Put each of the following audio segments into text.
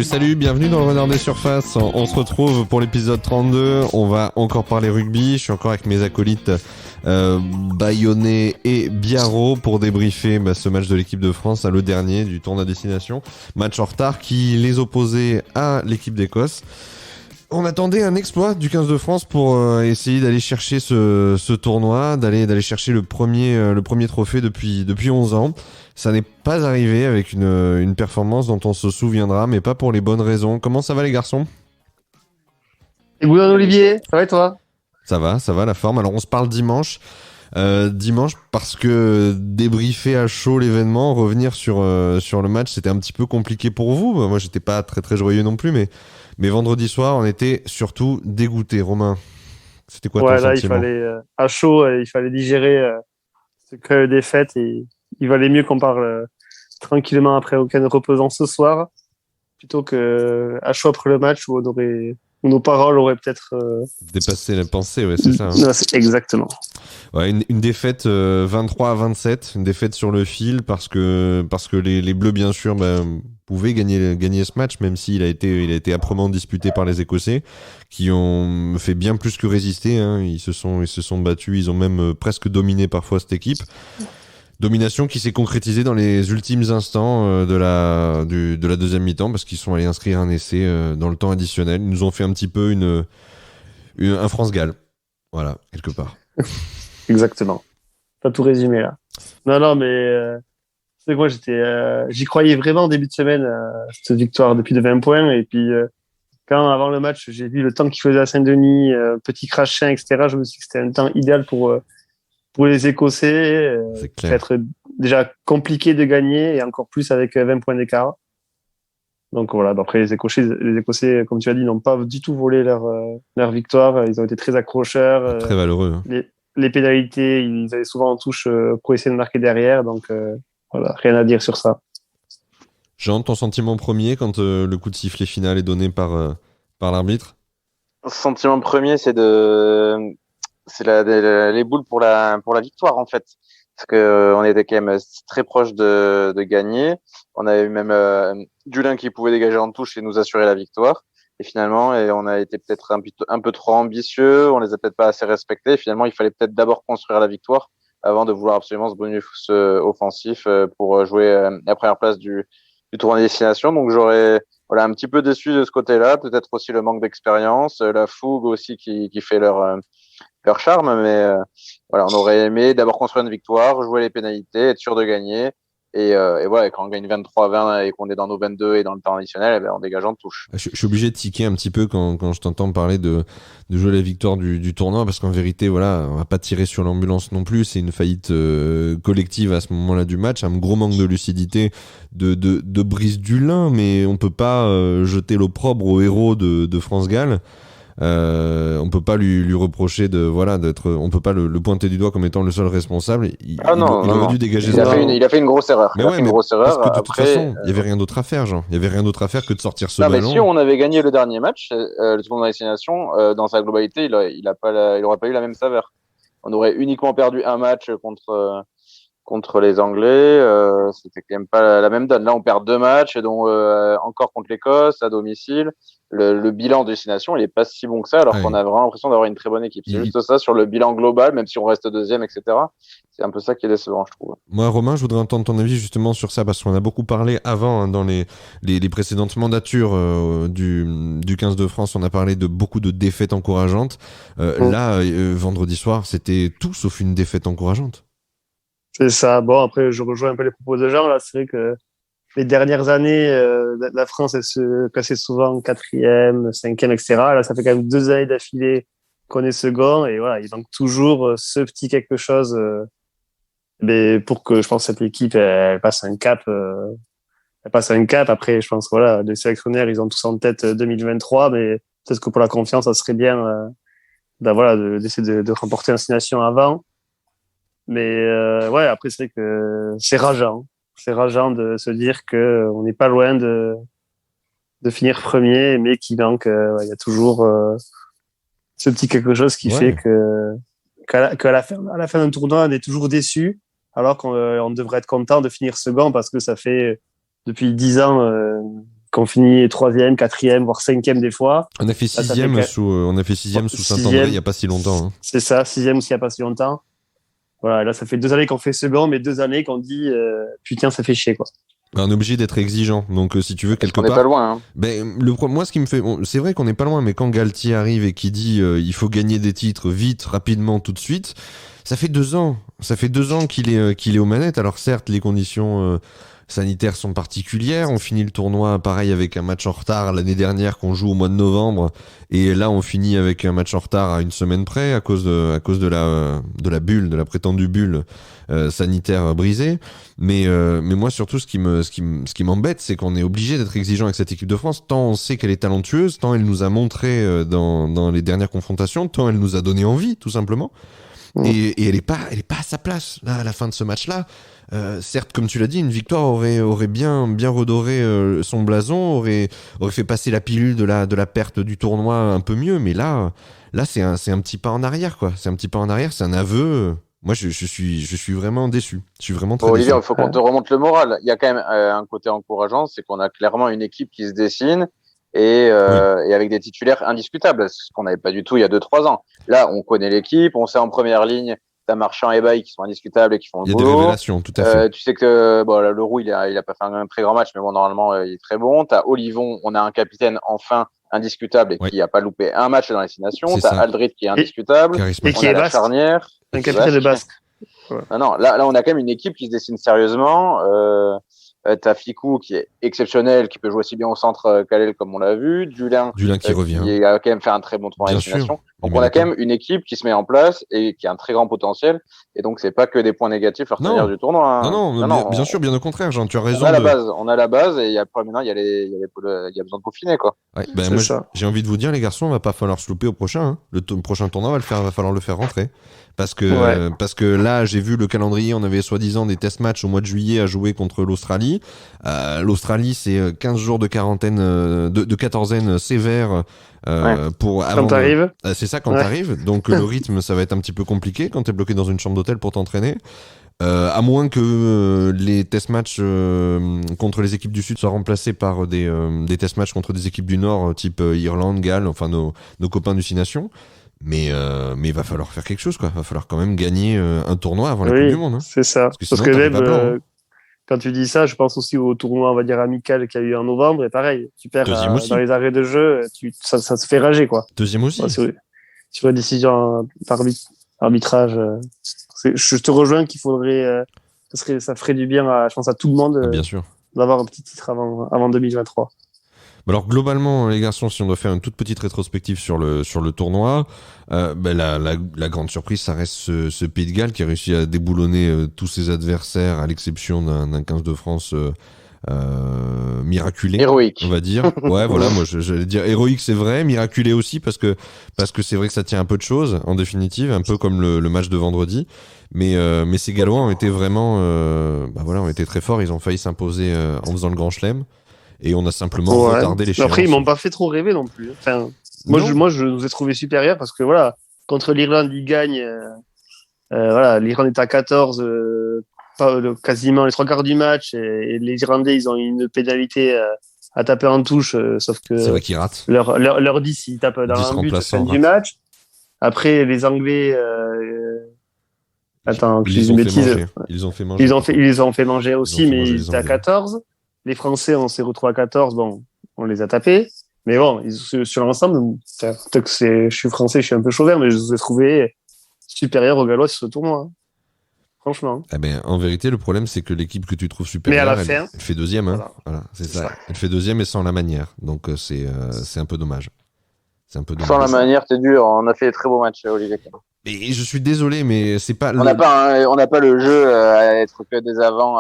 Salut, bienvenue dans le Renard des Surfaces. On se retrouve pour l'épisode 32. On va encore parler rugby. Je suis encore avec mes acolytes Bayonnet et Biarro pour débriefer ce match de l'équipe de France, le dernier du tournoi destination. Match en retard qui les opposait à l'équipe d'Écosse. On attendait un exploit du 15 de France pour essayer d'aller chercher ce tournoi, d'aller chercher le premier trophée depuis 11 ans. Ça n'est pas arrivé avec une performance dont on se souviendra, mais pas pour les bonnes raisons. Comment ça va les garçons ? Et Bouillon Olivier, ça va et toi ? Ça va la forme. Alors on se parle dimanche. Dimanche parce que débriefer à chaud l'événement, revenir sur le match, c'était un petit peu compliqué pour vous. Moi j'étais pas très très joyeux non plus, mais vendredi soir on était surtout dégoûtés. Romain, c'était quoi ton sentiment ? Il fallait à chaud, il fallait digérer ce défaite et il valait mieux qu'on parle tranquillement après aucun reposant ce soir plutôt que à chaud après le match où nos paroles auraient peut-être dépassé la pensée, ouais, c'est ça. Hein. Non, c'est exactement. Ouais, une défaite 23-27, une défaite sur le fil parce que les Bleus bien sûr pouvaient gagner ce match, même s'il a été âprement disputé par les Écossais qui ont fait bien plus que résister. Hein. Ils se sont battus, ils ont même presque dominé parfois cette équipe. Domination qui s'est concrétisée dans les ultimes instants de la deuxième mi-temps parce qu'ils sont allés inscrire un essai dans le temps additionnel. Ils nous ont fait un petit peu un France-Galles. Voilà, quelque part. Exactement. T'as tout résumé là. Non, mais c'est que moi j'y croyais vraiment en début de semaine cette victoire depuis de 20 points et puis quand avant le match j'ai vu le temps qu'il faisait à Saint-Denis, petit crachin, etc. Je me suis dit que c'était un temps idéal pour les Écossais. Ça va être déjà compliqué de gagner et encore plus avec 20 points d'écart. Donc voilà, après les Écossais, comme tu as dit, n'ont pas du tout volé leur victoire. Ils ont été très accrocheurs. Très valeureux. Hein. Les pénalités, ils allaient souvent en touche pour essayer de marquer derrière. Donc voilà, rien à dire sur ça. Jean, ton sentiment premier quand le coup de sifflet final est donné par l'arbitre ? Le sentiment premier, c'est les boules pour la victoire en fait. Parce que on était quand même très proche de gagner. On avait eu même Dulin qui pouvait dégager en touche et nous assurer la victoire. Et finalement, on a été peut-être un peu trop ambitieux. On les a peut-être pas assez respectés. Et finalement, il fallait peut-être d'abord construire la victoire avant de vouloir absolument ce bonus offensif pour jouer la première place du tournoi destination. Donc j'aurais un petit peu déçu de ce côté-là. Peut-être aussi le manque d'expérience, la fougue aussi qui fait leur charme, mais on aurait aimé d'abord construire une victoire, jouer les pénalités, être sûr de gagner, et voilà, quand on gagne 23-20 et qu'on est dans nos 22 et dans le temps additionnel, on dégage en touche. Je suis obligé de tiquer un petit peu quand je t'entends parler de jouer la victoire du tournoi, parce qu'en vérité, voilà, on va pas tirer sur l'ambulance non plus, c'est une faillite collective à ce moment-là du match, un gros manque de lucidité de Brice Dulin, mais on peut pas jeter l'opprobre au héros de France-Galles. On peut pas lui reprocher on peut pas le pointer du doigt comme étant le seul responsable. Il aurait dû dégager ça. Il a fait une grosse erreur. Parce que de toute façon, il y avait rien d'autre à faire, Jean. Il y avait rien d'autre à faire que de sortir ce ballon. Mais si on avait gagné le dernier match, le tournoi destination, dans sa globalité, il aurait pas eu la même saveur. On aurait uniquement perdu un match contre les Anglais, c'était quand même pas la même donne. Là, on perd 2 matchs, dont encore contre l'Écosse à domicile. Le bilan de destination, il est pas si bon que ça, alors qu'on a vraiment l'impression d'avoir une très bonne équipe. C'est juste ça sur le bilan global, même si on reste deuxième, etc. C'est un peu ça qui est décevant, je trouve. Moi, Romain, je voudrais entendre ton avis justement sur ça, parce qu'on a beaucoup parlé avant, dans les précédentes mandatures du 15 de France, on a parlé de beaucoup de défaites encourageantes. Là, vendredi soir, c'était tout sauf une défaite encourageante. C'est ça. Bon, après, je rejoins un peu les propos de Jean. Là, c'est vrai que les dernières années, la France, elle se classait souvent 4e, 5e, etc. Là, ça fait quand même 2 années d'affilée qu'on est second. Et voilà, il manque toujours ce petit quelque chose mais pour que, je pense, cette équipe, elle passe un cap. Après, je pense, voilà, les sélectionnaires, ils ont tous en tête 2023. Mais peut-être que pour la confiance, ça serait bien d'essayer de remporter la destination avant. Mais après, c'est vrai que c'est rageant. C'est rageant de se dire que on n'est pas loin de finir premier, mais qu'il manque. Il y a toujours ce petit quelque chose qui fait qu'à la fin d'un tournoi, on est toujours déçu, alors qu'on devrait être content de finir second parce que ça fait depuis 10 ans qu'on finit 3e, 4e, voire 5e des fois. On a fait 6e sous Saint-André il n'y a pas si longtemps. Hein. C'est ça, 6e aussi il n'y a pas si longtemps. Voilà, là, ça fait 2 années qu'on fait second, mais 2 années qu'on dit putain, ça fait chier, quoi. On est obligé d'être exigeant. Donc, si tu veux, quelque part. On n'est pas loin. Hein. Moi, ce qui me fait. C'est vrai qu'on n'est pas loin, mais quand Galtier arrive et qui dit il faut gagner des titres vite, rapidement, tout de suite, ça fait 2 ans. Ça fait 2 ans qu'il est aux manettes. Alors, certes, les conditions sanitaires sont particulières. On finit le tournoi, pareil, avec un match en retard l'année dernière qu'on joue au mois de novembre. Et là, on finit avec un match en retard à une semaine près à cause de la bulle, de la prétendue bulle sanitaire brisée. Mais moi, surtout, ce qui m'embête, c'est qu'on est obligé d'être exigeant avec cette équipe de France. Tant on sait qu'elle est talentueuse, tant elle nous a montré dans les dernières confrontations, tant elle nous a donné envie, tout simplement. Et elle est pas à sa place là à la fin de ce match-là. Certes, comme tu l'as dit, une victoire aurait bien redoré son blason, aurait fait passer la pilule de la perte du tournoi un peu mieux. Mais là, c'est un petit pas en arrière, quoi. C'est un petit pas en arrière, c'est un aveu. Moi, je suis vraiment déçu. Je suis vraiment très déçu. Olivier, il faut qu'on te remonte le moral. Il y a quand même un côté encourageant, c'est qu'on a clairement une équipe qui se dessine. Et avec des titulaires indiscutables, ce qu'on n'avait pas du tout il y a 2-3 ans. Là, on connaît l'équipe, on sait en première ligne, t'as Marchand et Baye qui sont indiscutables et qui font le boulot. Il y a des révélations, tout à fait. Tu sais que là, le Roux, il a pas fait un très grand match, mais bon, normalement, il est très bon. T'as Olivon, on a un capitaine enfin indiscutable et qui a pas loupé un match dans la destination. T'as Aldrit qui est indiscutable. Et qui est la charnière. Un capitaine de Basque. Ouais. Non, là, on a quand même une équipe qui se dessine sérieusement. T'as Ficou qui est exceptionnel, qui peut jouer aussi bien au centre qu'à l'aile comme on l'a vu. Dulin qui revient. Qui a quand même fait un très bon tournoi à destination. Donc on a quand même une équipe qui se met en place et qui a un très grand potentiel. Et donc c'est pas que des points négatifs à retenir du tournoi. Hein. Non, bien sûr, bien au contraire, Jean, tu as raison. On a la base et maintenant il y a besoin de peaufiner, quoi. Ouais, moi j'ai envie de vous dire, les garçons, va pas falloir se louper au prochain. Hein. Le prochain tournoi va falloir le faire rentrer. Parce que là, j'ai vu le calendrier, on avait soi-disant des test matchs au mois de juillet à jouer contre l'Australie. L'Australie, c'est 15 jours de quarantaine, de quatorzaine sévère pour avant. Quand t'arrives. C'est ça, quand t'arrives. Donc le rythme, ça va être un petit peu compliqué quand t'es bloqué dans une chambre d'hôtel pour t'entraîner. À moins que les test matchs contre les équipes du Sud soient remplacés par des test matchs contre des équipes du Nord, type Irlande, Galles, enfin nos coupains du Six Nations. Mais il va falloir faire quelque chose, quoi. Il va falloir quand même gagner un tournoi avant la Coupe du Monde. Hein. C'est ça. Parce que même, quand tu dis ça, je pense aussi au tournoi, on va dire, amical qu'il y a eu en novembre. Et pareil, tu perds dans les arrêts de jeu, ça se fait rager, quoi. Deuxième aussi. Sur la décision arbitrage. Je te rejoins qu'il faudrait... ça ferait du bien, je pense, à tout le monde bien sûr. D'avoir un petit titre avant 2023. Alors globalement, les garçons, si on doit faire une toute petite rétrospective sur le tournoi, la grande surprise, ça reste ce Pays de Galles qui a réussi à déboulonner tous ses adversaires, à l'exception d'un 15 de France miraculé, héroïque, on va dire. Ouais, voilà, moi j'allais dire héroïque, c'est vrai, miraculé aussi parce que c'est vrai que ça tient un peu de choses en définitive, un peu comme le match de vendredi. Mais ces Gallois ont été vraiment, ont été très forts. Ils ont failli s'imposer en faisant le Grand Chelem. Et on a simplement retardé l'échéance. Après, ils m'ont pas fait trop rêver non plus. Enfin, moi, je nous ai trouvé supérieurs parce que voilà, contre l'Irlande, ils gagnent. L'Irlande est à 14, quasiment les 3/4 du match. Et les Irlandais, ils ont une pénalité à taper en touche, sauf que c'est vrai qu'ils ratent. Leur 10, ils tapent dans un but à la fin du match. Après, les Anglais. Attends, que je dise une bêtise. Ils ont fait manger. Ils les ont fait manger aussi, mais ils étaient à 14. Les Français, on s'est retrouvés à 14, bon, on les a tapés. Mais bon, sur l'ensemble, peut-être que je suis français, je suis un peu chauvin, mais je les ai trouvés supérieurs aux Gallois sur ce tournoi. Hein. Franchement. Eh ben, en vérité, le problème, c'est que l'équipe que tu trouves supérieure, elle fait deuxième. Hein. Voilà, c'est ça. Elle fait deuxième et sans la manière. Donc, c'est un peu dommage. Sans la manière, c'est dur. On a fait des très beaux matchs, Olivier. Et je suis désolé, mais c'est pas. On n'a pas le jeu à être que des avants.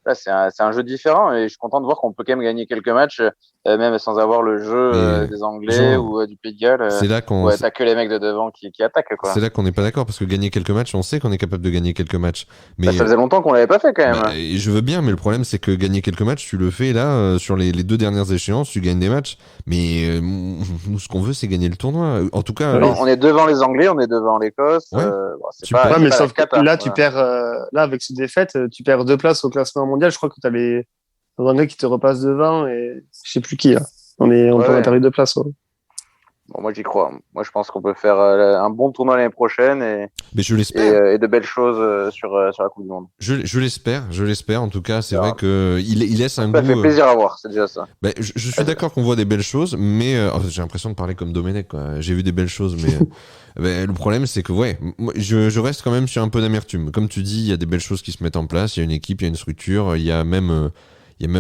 Là, c'est un jeu différent et je suis content de voir qu'on peut quand même gagner quelques matchs, même sans avoir le jeu des Anglais ou du Pays de Galles. C'est là qu'on. T'as que les mecs de devant qui attaquent, quoi. C'est là qu'on n'est pas d'accord parce que gagner quelques matchs, on sait qu'on est capable de gagner quelques matchs. Mais ça faisait longtemps qu'on l'avait pas fait quand même. Et je veux bien, mais le problème c'est que gagner quelques matchs, tu le fais là sur les 2 dernières échéances, tu gagnes des matchs. Mais nous, ce qu'on veut, c'est gagner le tournoi. En tout cas, on est devant les Anglais, on est devant l'Écosse. Mais sauf que là, tu perds. Là, avec cette défaite, tu perds 2 places au classement mondial. Je crois que t'as les Dans un gars qui te repasse devant et je sais plus qui, là. On a perdu de place. Ouais. Bon, moi, j'y crois. Moi, je pense qu'on peut faire un bon tournoi l'année prochaine Mais je l'espère. Et de belles choses sur la Coupe du Monde. Je l'espère. En tout cas, c'est vrai qu'il laisse un goût. Ça fait plaisir à voir, c'est déjà ça. Je suis d'accord qu'on voit des belles choses, mais j'ai l'impression de parler comme Domenech, quoi. J'ai vu des belles choses, mais le problème, c'est que je reste quand même sur un peu d'amertume. Comme tu dis, il y a des belles choses qui se mettent en place. Il y a une équipe, il y a une structure, il y a même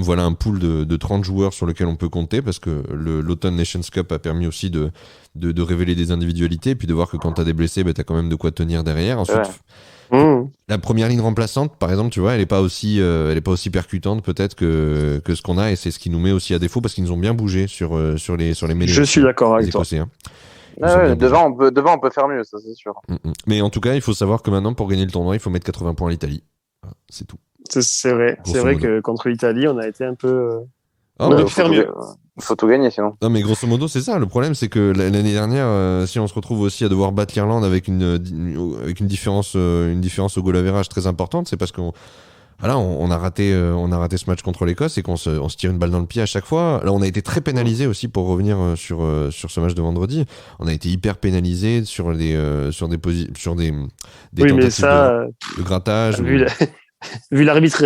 voilà un pool de 30 joueurs sur lequel on peut compter, parce que l'Autumn Nations Cup a permis aussi de révéler des individualités, et puis de voir que quand t'as des blessés, t'as quand même de quoi tenir derrière. Ensuite, la première ligne remplaçante, par exemple, tu vois, elle est pas aussi percutante peut-être que ce qu'on a, et c'est ce qui nous met aussi à défaut, parce qu'ils nous ont bien bougé sur les mêlées. Je suis d'accord avec toi. Écossais, hein. Devant, on peut faire mieux, ça c'est sûr. Mais en tout cas, il faut savoir que maintenant, pour gagner le tournoi, il faut mettre 80 points à l'Italie. Voilà, c'est tout. C'est vrai. Grosso C'est vrai modo. que contre l'Italie, on a été un peu. Ah, on aurait mais pu faire mieux. Faut tout gagner sinon. Non, mais grosso modo, c'est ça. Le problème, c'est que l'année dernière, si on se retrouve aussi à devoir battre l'Irlande avec une différence au goal average très importante, c'est parce qu'on a raté ce match contre l'Écosse et qu'on se tire une balle dans le pied à chaque fois. Là, on a été très pénalisé aussi, pour revenir sur ce match de vendredi. On a été hyper pénalisé sur des tentatives de grattage. Vu l'arbitre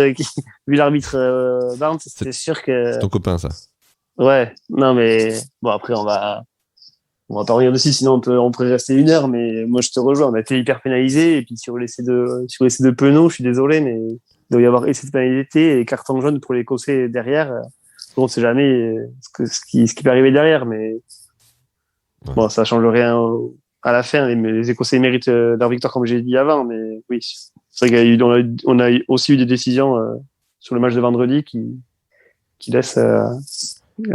Barnes, c'était sûr que. C'est ton copain, ça. Ouais, non mais bon, après on va pas revenir dessus, sinon on pourrait rester 1 heure, mais moi je te rejoins, on a été hyper pénalisé, et puis sur l'essai de Penaud, je suis désolé, mais il doit y avoir essai de pénalité et carton jaune pour l'Écossais derrière. On sait jamais ce qui peut arriver derrière, mais bon, ça change rien à la fin. Les Écossais méritent leur victoire, comme j'ai dit avant, mais oui, c'est vrai qu'on a aussi eu des décisions sur le match de vendredi qui laissent à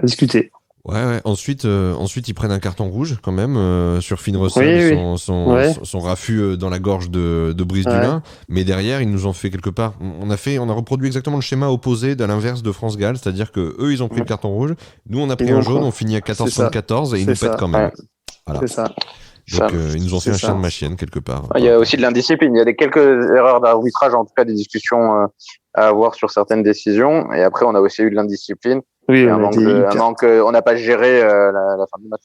discuter. Ouais. Ensuite, ils prennent un carton rouge quand même sur Finn Russell, son raffut dans la gorge de Brice Dulin. Mais derrière, ils nous ont fait quelque part. On a reproduit exactement le schéma opposé de l'inverse de France-Galles, c'est-à-dire que eux, ils ont pris le carton rouge, nous on a pris un jaune, on finit à 14-74 et ils nous pètent quand même. Voilà. C'est ça. Donc ils nous ont fait un chien de ma chienne quelque part. Il y a aussi de l'indiscipline. Il y a quelques erreurs d'arbitrage, en tout cas des discussions à avoir sur certaines décisions. Et après, on a aussi eu de l'indiscipline. Oui, on n'a pas géré la fin du match.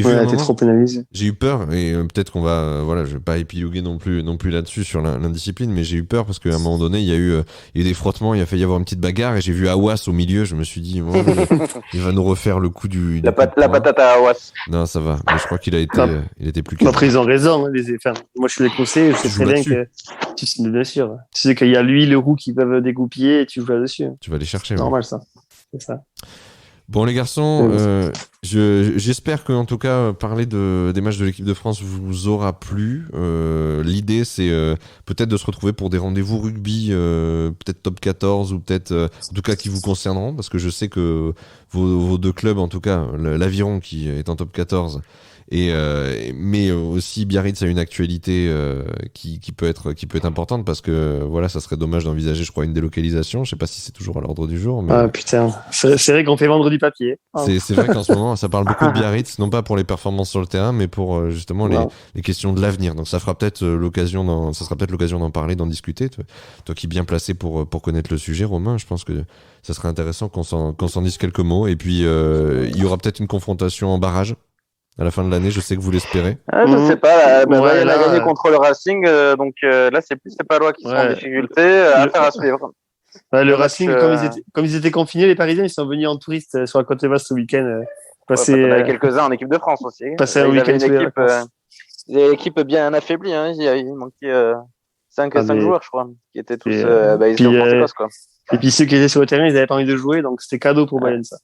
On a été trop pénalisé. J'ai eu peur, et peut-être qu'on va, je vais pas épiloguer non plus là-dessus sur l'indiscipline, mais j'ai eu peur parce qu'à un moment donné, il y a eu des frottements, il a failli y avoir une petite bagarre, et j'ai vu Awas au milieu, je me suis dit, il va nous refaire le coup la patate à Awas. Non, ça va, mais je crois qu'il était plus calme. Après, ils ont raison. Moi, je suis l'Écossais, je sais très bien que bien sûr. Tu sais qu'il y a lui, le roux qui peuvent dégoupiller, et tu joues là-dessus. Tu vas les chercher. C'est normal, ça. C'est ça. Bon, les garçons, j'espère que, en tout cas, parler des matchs de l'équipe de France vous aura plu. L'idée, c'est peut-être de se retrouver pour des rendez-vous rugby, peut-être top 14, ou peut-être, en tout cas, qui vous concerneront, parce que je sais que vos 2 clubs, en tout cas, l'Aviron qui est en top 14, mais aussi Biarritz a une actualité qui peut être importante, parce que voilà, ça serait dommage d'envisager, je crois, une délocalisation. Je sais pas si c'est toujours à l'ordre du jour, mais... Ah putain, c'est vrai qu'on fait vendre du papier. C'est vrai qu'en ce moment ça parle beaucoup de Biarritz, non pas pour les performances sur le terrain, mais pour justement les questions de l'avenir. Donc ça sera peut-être l'occasion d'en parler, d'en discuter. Toi qui es bien placé pour connaître le sujet, Romain, je pense que ça serait intéressant qu'on s'en dise quelques mots. Et puis il y aura peut-être une confrontation en barrage à la fin de l'année, je sais que vous l'espérez. Je sais pas, Bayern a gagné contre le Racing, donc là c'est plus les Palois qui sont en difficulté, affaire à suivre. Le Racing, comme ils étaient confinés, les Parisiens, ils sont venus en touriste sur la côte basse ce week-end. On avait quelques-uns en équipe de France aussi. Passer un week-end une équipe bien affaiblie, hein. Il manquait 5 joueurs, je crois, qui étaient tous ils étaient en France, quoi. Et puis ceux qui étaient sur le terrain, ils n'avaient pas envie de jouer, donc c'était cadeau pour Bayern, ça.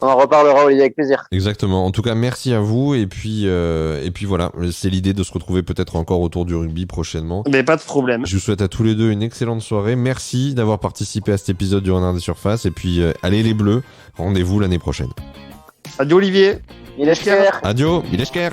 On en reparlera, Olivier, avec plaisir. Exactement. En tout cas, merci à vous. Et puis voilà, c'est l'idée de se retrouver peut-être encore autour du rugby prochainement. Mais pas de problème. Je vous souhaite à tous les deux une excellente soirée. Merci d'avoir participé à cet épisode du Renard des Surfaces. Et puis, allez les Bleus, rendez-vous l'année prochaine. Adieu Olivier. Mileshker. Adieu, Mileshker.